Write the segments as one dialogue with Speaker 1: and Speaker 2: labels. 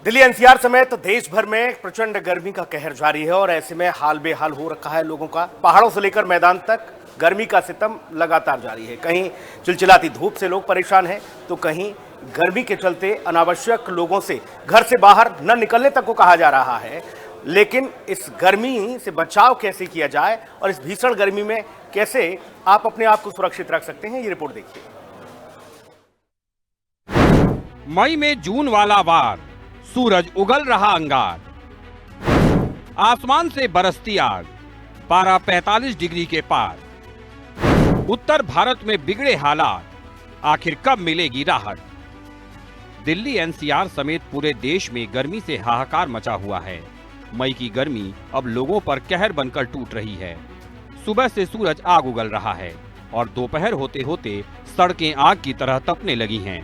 Speaker 1: Delhi NCR समेत देश भर में प्रचंड गर्मी का कहर जारी है और ऐसे में हाल बेहाल हो रखा है लोगों का। पहाड़ों से लेकर मैदान तक गर्मी का सितम लगातार जारी है। कहीं चिलचिलाती धूप से लोग परेशान हैं तो कहीं गर्मी के चलते अनावश्यक लोगों से घर से बाहर न निकलने तक को कहा जा रहा है। लेकिन इस गर्मी से बचाव कैसे किया जाए और इस भीषण गर्मी में कैसे आप अपने आप को सुरक्षित रख सकते हैं, ये रिपोर्ट देखिए।
Speaker 2: मई में जून वाला वार, सूरज उगल रहा अंगार, आसमान से बरसती आग, पारा 45 डिग्री के पार। उत्तर भारत में बिगड़े हालात, आखिर कब मिलेगी राहत? दिल्ली एनसीआर समेत पूरे देश में गर्मी से हाहाकार मचा हुआ है। मई की गर्मी अब लोगों पर कहर बनकर टूट रही है। सुबह से सूरज आग उगल रहा है और दोपहर होते होते सड़कें आग की तरह तपने लगी हैं।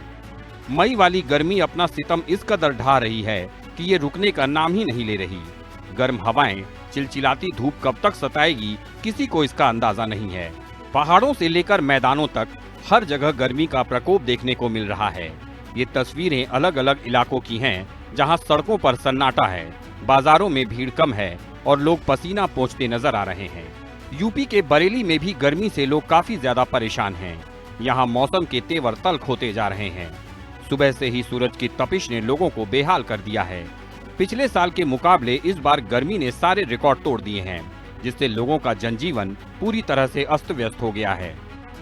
Speaker 2: मई वाली गर्मी अपना सितम इस कदर ढा रही है कि ये रुकने का नाम ही नहीं ले रही। गर्म हवाएं, चिलचिलाती धूप कब तक सताएगी, किसी को इसका अंदाजा नहीं है। पहाड़ों से लेकर मैदानों तक हर जगह गर्मी का प्रकोप देखने को मिल रहा है। ये तस्वीरें अलग अलग इलाकों की हैं, जहां सड़कों पर सन्नाटा है, बाजारों में भीड़ कम है और लोग पसीना पोंछते नजर आ रहे हैं। यूपी के बरेली में भी गर्मी से लोग काफी ज्यादा परेशान हैं। यहाँ मौसम के तेवर तल्ख होते जा रहे हैं। सुबह से ही सूरज की तपिश ने लोगों को बेहाल कर दिया है। पिछले साल के मुकाबले इस बार गर्मी ने सारे रिकॉर्ड तोड़ दिए हैं, जिससे लोगों का जनजीवन पूरी तरह से अस्त व्यस्त हो गया है।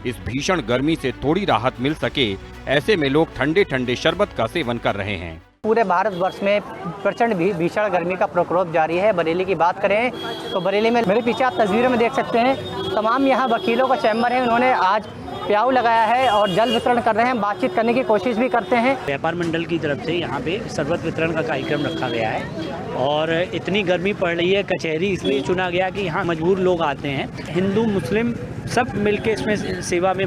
Speaker 2: इस भीषण गर्मी से थोड़ी राहत मिल सके, ऐसे में लोग ठंडे ठंडे शरबत का सेवन कर रहे हैं।
Speaker 3: पूरे भारतवर्ष में प्रचंड भीषण गर्मी का प्रकोप जारी है। बरेली की बात करें तो बरेली में मेरे पीछे आप तस्वीरों में देख सकते हैं, तमाम यहाँ वकीलों का चैम्बर है। उन्होंने आज प्याऊ लगाया है और जल वितरण कर रहे हैं, बातचीत करने की कोशिश भी करते हैं।
Speaker 4: व्यापार मंडल की तरफ से यहाँ पे शरबत वितरण का कार्यक्रम रखा गया है और इतनी गर्मी पड़ रही है, कचहरी इसलिए चुना गया कि यहाँ मजबूर लोग आते हैं। हिंदू मुस्लिम सब मिलके इसमें सेवा में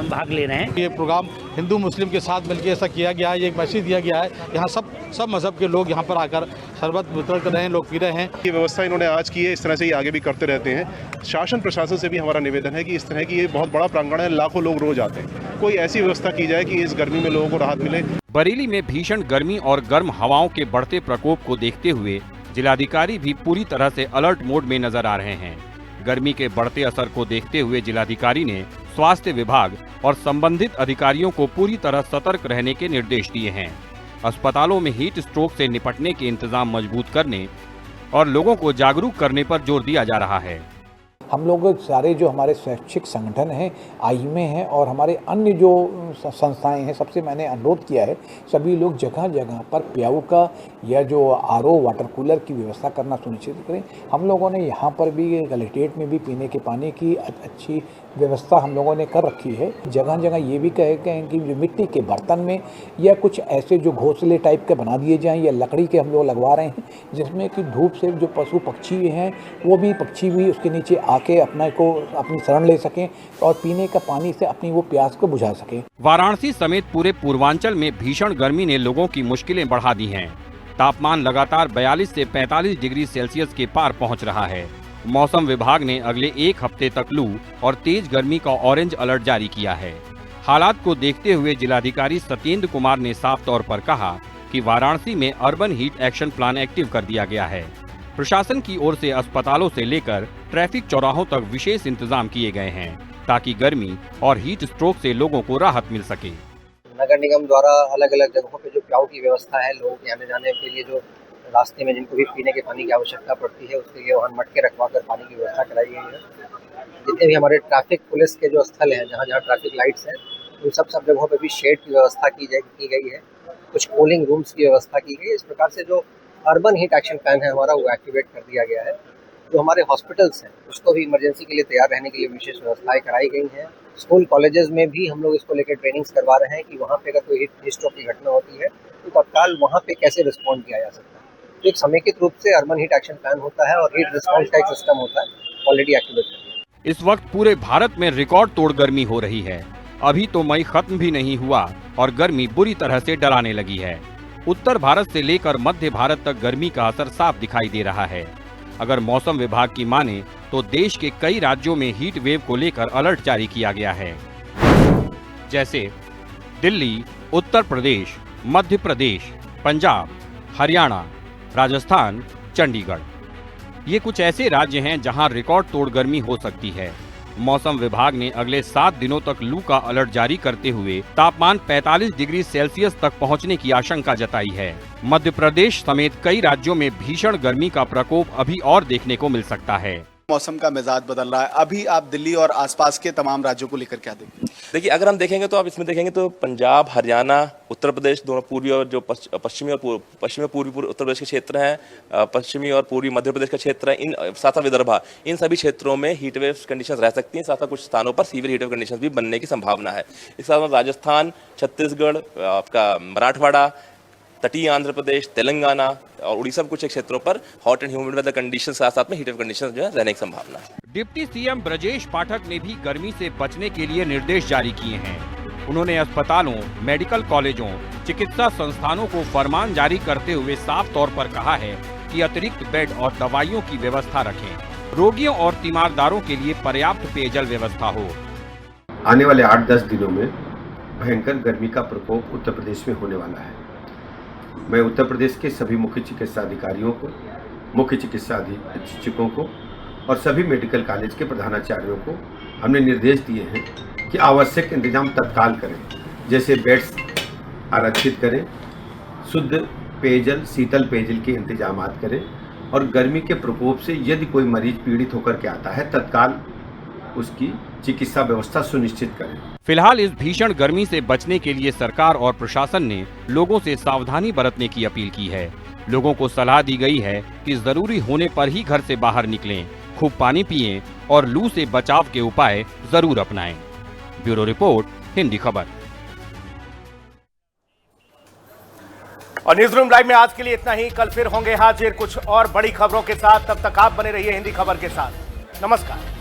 Speaker 4: भाग ले रहे हैं।
Speaker 5: ये प्रोग्राम हिंदू मुस्लिम के साथ मिलकर ऐसा किया गया है। ये एक मैसेज दिया गया है, यहाँ सब मजहब के लोग यहाँ पर आकर शरबत वितरण कर रहे हैं, लोग पी रहे हैं।
Speaker 6: ये व्यवस्था इन्होंने आज की है, इस तरह से ही आगे भी करते रहते हैं। शासन प्रशासन से भी हमारा निवेदन है कि इस तरह की ये बहुत बड़ा प्रांगण है, लाखों लोग रोज आते हैं। कोई ऐसी व्यवस्था की जाए कि इस गर्मी में लोगों को राहत मिले।
Speaker 2: बरेली में भीषण गर्मी और गर्म हवाओं के बढ़ते प्रकोप को देखते हुए जिलाधिकारी भी पूरी तरह से अलर्ट मोड में नजर आ रहे हैं। गर्मी के बढ़ते असर को देखते हुए जिलाधिकारी ने स्वास्थ्य विभाग और संबंधित अधिकारियों को पूरी तरह सतर्क रहने के निर्देश दिए हैं। अस्पतालों में हीट स्ट्रोक से निपटने के इंतजाम मजबूत करने और लोगों को जागरूक करने पर जोर दिया जा रहा है।
Speaker 7: हम लोग सारे जो हमारे स्वैच्छिक संगठन हैं, आईएमए हैं और हमारे अन्य जो संस्थाएं हैं, सबसे मैंने अनुरोध किया है सभी लोग जगह जगह पर प्याऊ का या जो आरओ वाटर कूलर की व्यवस्था करना सुनिश्चित करें। हम लोगों ने यहाँ पर भी कलेक्ट्रेट में भी पीने के पानी की अच्छी व्यवस्था हम लोगों ने कर रखी है। जगह जगह ये भी कहे गए हैं कि जो मिट्टी के बर्तन में या कुछ ऐसे जो घोंसले टाइप के बना दिए जाएं या लकड़ी के हम लोग लगवा रहे हैं, जिसमें कि धूप से जो पशु पक्षी हैं वो भी पक्षी भी उसके नीचे आके अपनी शरण ले सकें और पीने का पानी से अपनी वो प्यास को बुझा सकें।
Speaker 2: वाराणसी समेत पूरे पूर्वांचल में भीषण गर्मी ने लोगों की मुश्किलें बढ़ा दी हैं। तापमान लगातार 42 से 45 डिग्री सेल्सियस के पार पहुंच रहा है। मौसम विभाग ने अगले एक हफ्ते तक लू और तेज गर्मी का ऑरेंज अलर्ट जारी किया है। हालात को देखते हुए जिलाधिकारी सत्येंद्र कुमार ने साफ तौर पर कहा कि वाराणसी में urban heat action plan active कर दिया गया है। प्रशासन की ओर से अस्पतालों से लेकर ट्रैफिक चौराहों तक विशेष इंतजाम किए गए हैं, ताकि गर्मी और हीट स्ट्रोक से लोगों को राहत मिल सके।
Speaker 3: नगर निगम द्वारा अलग अलग जगहों पे जो प्याऊ की व्यवस्था है, लोग आने जाने के लिए जो रास्ते में जिनको भी पीने के पानी की आवश्यकता पड़ती है, उसके लिए वहाँ मटके रखवा कर पानी की व्यवस्था कराई गई है। जितने भी हमारे ट्रैफिक पुलिस के जो स्थल हैं, जहाँ जहाँ ट्रैफिक लाइट्स हैं, उन सब जगहों पे भी शेड की व्यवस्था की गई है। कुछ कूलिंग रूम्स की व्यवस्था की गई है। इस प्रकार से जो अर्बन हीट एक्शन प्लान है हमारा, वो एक्टिवेट कर दिया गया है। जो हमारे हॉस्पिटल्स हैं, उसको भी इमरजेंसी के लिए तैयार रहने के लिए विशेष व्यवस्थाएं कराई गई हैं। स्कूल कॉलेजेस में भी हम लोग इसको लेकर ट्रेनिंग्स करवा रहे हैं कि वहाँ पे अगर कोई हीट स्ट्रोक की घटना होती है तो तत्काल वहाँ पे कैसे रिस्पॉन्ड किया जा सकता है। तो एक समेकित रूप से अर्बन हीट एक्शन प्लान होता है और हीट रिस्पॉन्स का एक सिस्टम होता है, ऑलरेडी एक्टिवेट कर दिया।
Speaker 2: इस वक्त पूरे भारत में रिकॉर्ड तोड़ गर्मी हो रही है। अभी तो मई खत्म भी नहीं हुआ और गर्मी बुरी तरह से डराने लगी है। उत्तर भारत से लेकर मध्य भारत तक गर्मी का असर साफ दिखाई दे रहा है। अगर मौसम विभाग की माने तो देश के कई राज्यों में हीट वेव को लेकर अलर्ट जारी किया गया है, जैसे दिल्ली, उत्तर प्रदेश, मध्य प्रदेश, पंजाब, हरियाणा, राजस्थान, चंडीगढ़। ये कुछ ऐसे राज्य हैं जहां रिकॉर्ड तोड़ गर्मी हो सकती है। मौसम विभाग ने अगले 7 दिनों तक लू का अलर्ट जारी करते हुए तापमान 45 डिग्री सेल्सियस तक पहुंचने की आशंका जताई है। मध्य प्रदेश समेत कई राज्यों में भीषण गर्मी का प्रकोप अभी और देखने को मिल सकता है।
Speaker 8: मौसम का मिजाज बदल रहा है। अभी आप दिल्ली और आसपास के तमाम राज्यों को लेकर क्या देखेंगे?
Speaker 9: देखिए, अगर हम देखेंगे तो आप इसमें देखेंगे तो पंजाब, हरियाणा, उत्तर प्रदेश, दोनों पूर्वी और जो पश्चिमी और पूर्वी उत्तर प्रदेश के क्षेत्र हैं, पश्चिमी और पूर्वी मध्य प्रदेश का क्षेत्र है, इन साथ विदर्भा, इन सभी क्षेत्रों में हीट वेव कंडीशंस रह सकती हैं। साथ कुछ स्थानों पर सीवियर हीट वेव कंडीशंस भी बनने की संभावना है। इसके साथ राजस्थान, छत्तीसगढ़, आपका मराठवाड़ा, तटीय आंध्र प्रदेश, तेलंगाना और उड़ीसा कुछ क्षेत्रों पर hot and humid weather condition साथ में हीट वेव कंडीशन जो है रहने की संभावना है।
Speaker 2: डिप्टी सीएम ब्रजेश पाठक ने भी गर्मी से बचने के लिए निर्देश जारी किए हैं। उन्होंने अस्पतालों, मेडिकल कॉलेजों, चिकित्सा संस्थानों को फरमान जारी करते हुए साफ तौर पर कहा है कि अतिरिक्त बेड और दवाइयों की व्यवस्था रखें। रोगियों और तीमारदारों के लिए पर्याप्त पेयजल व्यवस्था हो।
Speaker 10: आने वाले 8-10 दिनों में भयंकर गर्मी का प्रकोप उत्तर प्रदेश में होने वाला है। मैं उत्तर प्रदेश के सभी मुख्य चिकित्सा अधिकारियों को, मुख्य चिकित्सा अधीक्षकों को और सभी मेडिकल कॉलेज के प्रधानाचार्यों को हमने निर्देश दिए हैं कि आवश्यक इंतजाम तत्काल करें, जैसे बेड्स आरक्षित करें, शुद्ध पेयजल, शीतल पेयजल के इंतजाम करें और गर्मी के प्रकोप से यदि कोई मरीज पीड़ित होकर के आता है तत्काल उसकी चिकित्सा व्यवस्था सुनिश्चित करें।
Speaker 2: फिलहाल इस भीषण गर्मी से बचने के लिए सरकार और प्रशासन ने लोगों से सावधानी बरतने की अपील की है। लोगों को सलाह दी गई है कि जरूरी होने पर ही घर से बाहर निकलें, खूब पानी पिएं और लू से बचाव के उपाय जरूर अपनाएं। ब्यूरो रिपोर्ट, हिंदी खबर।
Speaker 1: और न्यूज रूम लाइव में आज के लिए इतना ही। कल फिर होंगे हाजिर कुछ और बड़ी खबरों के साथ। तब तक आप बने रहिए हिंदी खबर के साथ। नमस्कार।